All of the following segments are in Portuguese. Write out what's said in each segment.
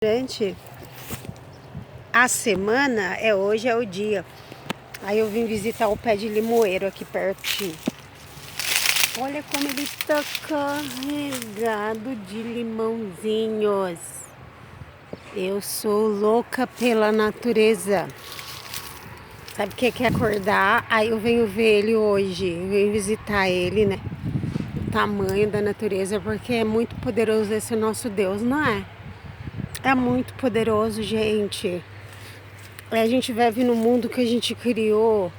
Durante a semana, hoje é o dia. Aí eu vim visitar o pé de limoeiro aqui pertinho. Olha como ele tá carregado de limãozinhos. Eu sou louca pela natureza. Sabe o que é acordar? Aí eu venho ver ele hoje. Eu venho visitar ele, né? O tamanho da natureza, porque é muito poderoso esse nosso Deus, não é? É muito poderoso, gente. A gente vive no mundo que a gente criou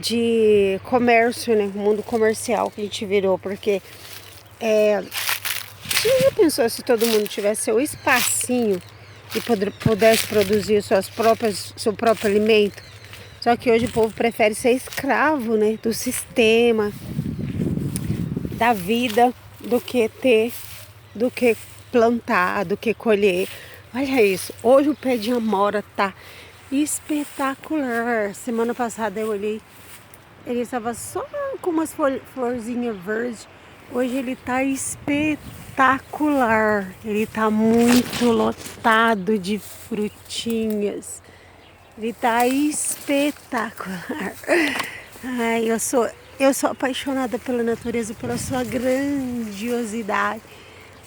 de comércio, né? O mundo comercial que a gente virou, porque você já pensou se todo mundo tivesse seu espacinho e pudesse produzir seu próprio alimento? Só que hoje o povo prefere ser escravo, né? Do sistema, da vida, do que plantar, do que colher. Olha isso, hoje o pé de amora tá espetacular. Semana passada eu olhei, ele estava só com umas florzinhas verdes. Hoje ele tá espetacular. Ele tá muito lotado de frutinhas. Ele tá espetacular. Ai, eu sou apaixonada pela natureza, pela sua grandiosidade,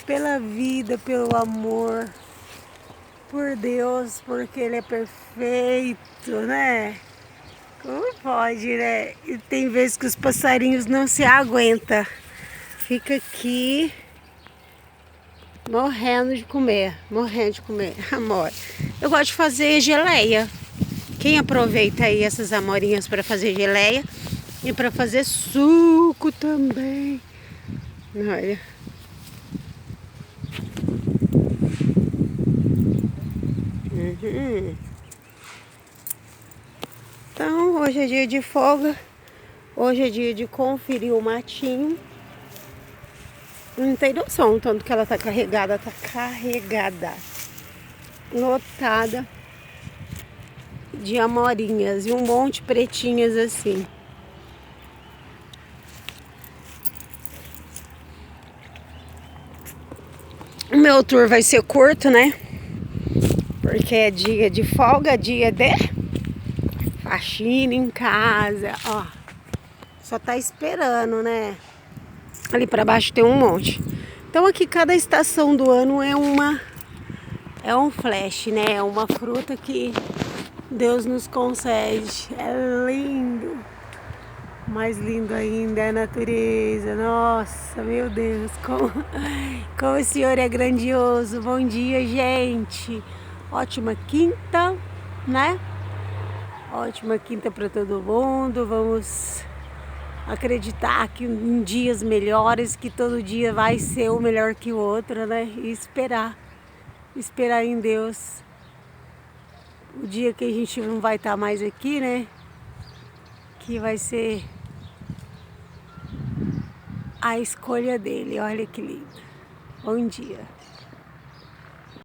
pela vida, pelo amor, por Deus, porque Ele é perfeito, né? Como pode, né? E tem vezes que os passarinhos não se aguentam. Fica aqui morrendo de comer, amor. Eu gosto de fazer geleia. Quem aproveita aí essas amorinhas para fazer geleia e para fazer suco também. Olha. Então, hoje é dia de folga. Hoje é dia de conferir o matinho. Não tem noção, tanto que ela tá carregada, lotada de amorinhas e um monte pretinhas assim. O meu tour vai ser curto, né? Porque é dia de folga, dia de faxina em casa, ó. Só tá esperando, né? Ali pra baixo tem um monte. Então aqui cada estação do ano é um flash, né? É uma fruta que Deus nos concede. É lindo. Mais lindo ainda é a natureza. Nossa, meu Deus, como o Senhor é grandioso. Bom dia, gente. Ótima quinta, né? Ótima quinta para todo mundo. Vamos acreditar que em dias melhores, que todo dia vai ser o melhor que o outro, né? E esperar em Deus. O dia que a gente não vai estar mais aqui, né? Que vai ser a escolha dele. Olha que lindo. Bom dia.